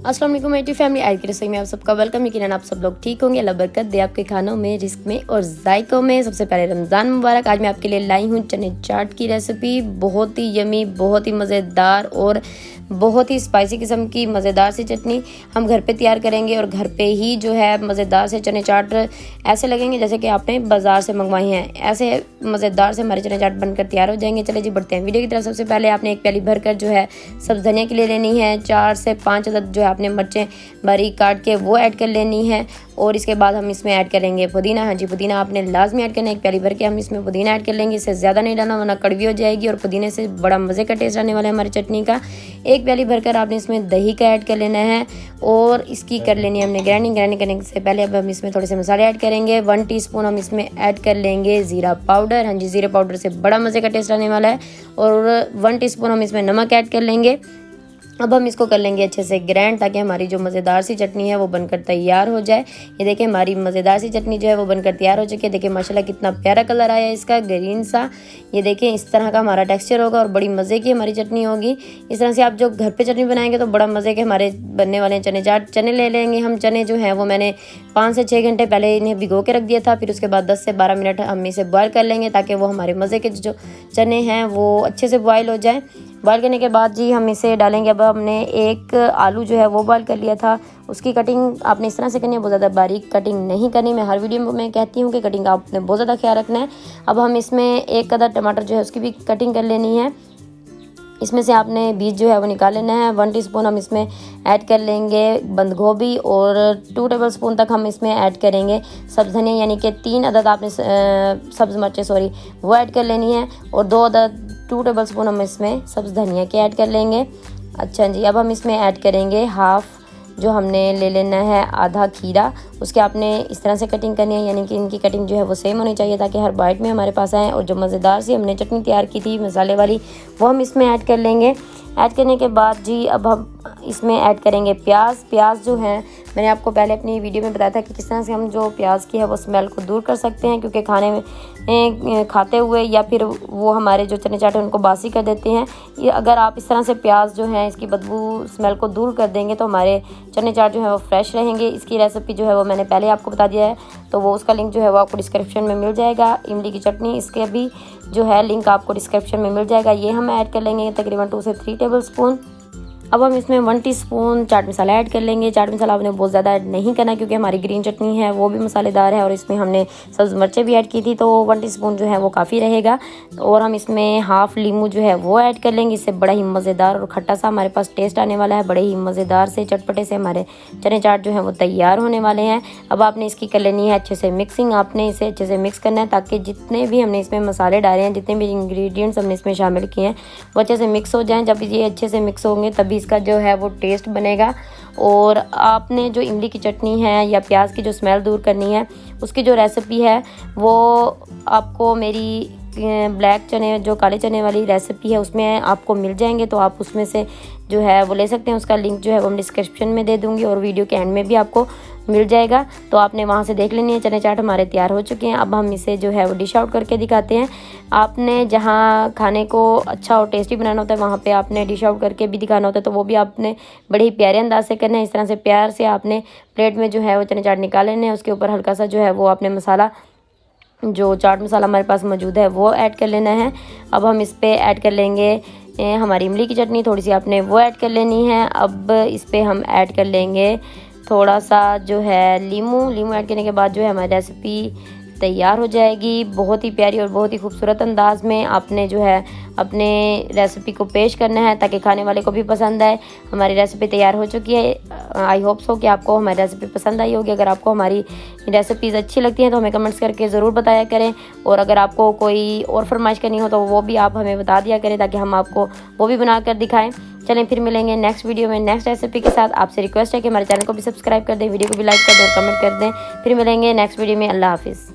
अस्सलाम वालेकुम मेरी फैमिली, आज की रेसिपी में आप सबका वेलकम। यकीनन आप सब लोग ठीक होंगे। अल्लाह बरकत दे आपके खानों में, रिस्क में और जायकों में। सबसे पहले रमज़ान मुबारक। आज मैं आपके लिए लाई हूँ चने चाट की रेसिपी। बहुत ही यमी, बहुत ही मज़ेदार और बहुत ही स्पाइसी किस्म की मज़ेदार सी चटनी हम घर पे तैयार करेंगे और घर पे ही जो है मज़ेदार से चने चाट ऐसे लगेंगे जैसे कि आपने बाज़ार से मंगवाई हैं। ऐसे मज़ेदार से हमारे चने चाट बनकर तैयार हो जाएंगे। चले जी बढ़ते हैं वीडियो की तरफ। सबसे पहले आपने एक प्याली भरकर जो है सब्ज़ धनिया के लिए लेनी है। 4 से 5 अदद जो है आपने मिर्चें बारीक काट के वो ऐड कर लेनी है। और इसके बाद हम इसमें ऐड करेंगे पुदीना। हाँ जी, पुदीना आपने लाजमी ऐड करना है। एक प्याली भर के हम इसमें पुदीना ऐड कर लेंगे। इससे ज़्यादा नहीं डालना वरना कड़वी हो जाएगी और पुदीने से बड़ा मज़े का टेस्ट आने वाला है हमारी चटनी का। एक प्याली भरकर आपने इसमें दही का ऐड कर लेना है और इसकी कर लेनी है हमने ग्राइंडिंग करने से पहले अब हम इसमें थोड़े से मसाले ऐड करेंगे। 1 टीस्पून हम इसमें ऐड कर लेंगे ज़ीरा पाउडर। हाँ जी, ज़ीरे पाउडर से बड़ा मज़े का टेस्ट आने वाला है। और 1 टीस्पून हम इसमें नमक ऐड कर लेंगे। अब हम इसको कर लेंगे अच्छे से ग्राइंड ताकि हमारी जो मज़ेदार सी चटनी है वो बनकर तैयार हो जाए। ये देखिए हमारी मज़ेदार सी चटनी जो है वो बनकर तैयार हो चुकी है। देखिए माशाल्लाह कितना प्यारा कलर आया है इसका, ग्रीन सा। ये देखिए इस तरह का हमारा टेक्सचर होगा और बड़ी मज़े की हमारी चटनी होगी। इस तरह से आप जो घर पे चटनी बनाएंगे तो बड़ा मज़े के हमारे बनने वाले चने चाट। चने ले लेंगे हम। चने जो हैं वो मैंने 5 से 6 घंटे पहले इन्हें भिगो के रख दिया था। फिर उसके बाद 10 से 12 मिनट हम इसे बॉयल कर लेंगे ताकि वो हमारे मज़े के जो चने हैं वो अच्छे से बॉयल हो जाए। बॉयल करने के बाद जी हम इसे डालेंगे। अब हमने एक आलू जो है वो बॉयल कर लिया था। उसकी कटिंग आपने इस तरह से करनी है, बहुत ज़्यादा बारीक कटिंग नहीं करनी। मैं हर वीडियो में कहती हूँ कि कटिंग का आपने बहुत ज़्यादा ख्याल रखना है। अब हम इसमें एक अदद टमाटर जो है उसकी भी कटिंग कर लेनी है। इसमें से आपने बीज जो है वो निकाल लेना है। 1 टीस्पून हम इसमें ऐड कर लेंगे बंद गोभी और 2 टेबलस्पून तक हम इसमें ऐड करेंगे सब्ज़ धनिया, यानी कि 3 अदद आपने सब्ज़ मिर्चें वो ऐड कर लेनी है। और 2 अदद 2 टेबलस्पून हम इसमें सब्ज़ धनिया के ऐड कर लेंगे। अच्छा जी, अब हम इसमें ऐड करेंगे हाफ़ जो हमने ले लेना है आधा खीरा। उसके आपने इस तरह से कटिंग करनी है, यानी कि इनकी कटिंग जो है वो सेम होनी चाहिए ताकि हर बाइट में हमारे पास आए। और जो मज़ेदार सी हमने चटनी तैयार की थी मसाले वाली वो हम इसमें ऐड कर लेंगे। ऐड करने के बाद जी अब हम इसमें ऐड करेंगे प्याज। प्याज जो है मैंने आपको पहले अपनी वीडियो में बताया था कि किस तरह से हम जो प्याज की है वो स्मेल को दूर कर सकते हैं, क्योंकि खाने में खाते हुए या फिर वो हमारे जो चने चाट हैं उनको बासी कर देते हैं। ये अगर आप इस तरह से प्याज जो है इसकी बदबू स्मेल को दूर कर देंगे तो हमारे चने चाट जो है वो फ्रेश रहेंगे। इसकी रेसिपी जो है वो मैंने पहले आपको बता दिया है, तो वो उसका लिंक जो है वो आपको डिस्क्रिप्शन में मिल जाएगा। इमली की चटनी इसके भी जो है लिंक आपको डिस्क्रिप्शन में मिल जाएगा। ये हम ऐड कर लेंगे तकरीबन 2 से 3 टेबलस्पून। अब हम इसमें 1 टीस्पून चाट मसाला ऐड कर लेंगे। चाट मसाला आपने बहुत ज़्यादा ऐड नहीं करना क्योंकि हमारी ग्रीन चटनी है वो भी मसालेदार है और इसमें हमने सब्ज़ मिर्चें भी ऐड की थी, तो 1 टीस्पून जो है वो काफ़ी रहेगा। और हम इसमें हाफ़ लीमू जो है वो ऐड कर लेंगे। इससे बड़ा ही मज़ेदार और खट्टा सा हमारे पास टेस्ट आने वाला है। बड़े ही मज़ेदार से चटपटे से हमारे चने चाट जो हैं वो तैयार होने वाले हैं। अब आपने इसकी कर लेनी है अच्छे से मिक्सिंग। आपने इसे अच्छे से मिक्स करना है ताकि जितने भी हमने इसमें मसाले डाले हैं, जितने भी इंग्रेडिएंट्स हमने इसमें शामिल किए हैं वो अच्छे से मिक्स हो जाएँ। जब ये अच्छे से मिक्स होंगे तभी इसका जो है वो टेस्ट बनेगा। और आपने जो इमली की चटनी है या प्याज की जो स्मेल दूर करनी है उसकी जो रेसिपी है वो आपको मेरी ब्लैक चने जो काले चने वाली रेसिपी है उसमें आपको मिल जाएंगे, तो आप उसमें से जो है वो ले सकते हैं। उसका लिंक जो है वो हम डिस्क्रिप्शन में दे दूँगी और वीडियो के एंड में भी आपको मिल जाएगा, तो आपने वहाँ से देख लेनी है। चने चाट हमारे तैयार हो चुके हैं। अब हम इसे जो है वो डिश आउट करके दिखाते हैं। आपने जहाँ खाने को अच्छा और टेस्टी बनाना होता है वहाँ पे आपने डिश आउट करके भी दिखाना होता है, तो वो भी आपने बड़े ही प्यारे अंदाज से करना है। इस तरह से प्यार से आपने प्लेट में जो है वो चने चाट निकाल लेने हैं। उसके ऊपर हल्का सा जो है वो आपने मसाला, जो चाट मसाला हमारे पास मौजूद है वो ऐड कर लेना है। अब हम इस पर ऐड कर लेंगे हमारी इमली की चटनी, थोड़ी सी आपने वो ऐड कर लेनी है। अब इस पर हम ऐड कर लेंगे थोड़ा सा जो है लीमू ऐड करने के बाद जो है हमारी रेसिपी तैयार हो जाएगी। बहुत ही प्यारी और बहुत ही खूबसूरत अंदाज में आपने जो है अपने रेसिपी को पेश करना है ताकि खाने वाले को भी पसंद आए। हमारी रेसिपी तैयार हो चुकी है। आई होप सो कि आपको हमारी रेसिपी पसंद आई होगी। अगर आपको हमारी रेसिपीज़ अच्छी लगती हैं तो हमें कमेंट्स करके ज़रूर बताया करें, और अगर आपको कोई और फरमाइश करनी हो तो वो भी आप हमें बता दिया करें ताकि हम आपको वो भी बना कर दिखाएँ। चलें फिर मिलेंगे नेक्स्ट वीडियो में नेक्स्ट रेसिपी के साथ। आपसे रिक्वेस्ट है कि हमारे चैनल को भी सब्सक्राइब कर दें, वीडियो को भी लाइक कर दें और कमेंट कर दें। फिर मिलेंगे नेक्स्ट वीडियो में। अल्लाह हाफिज़।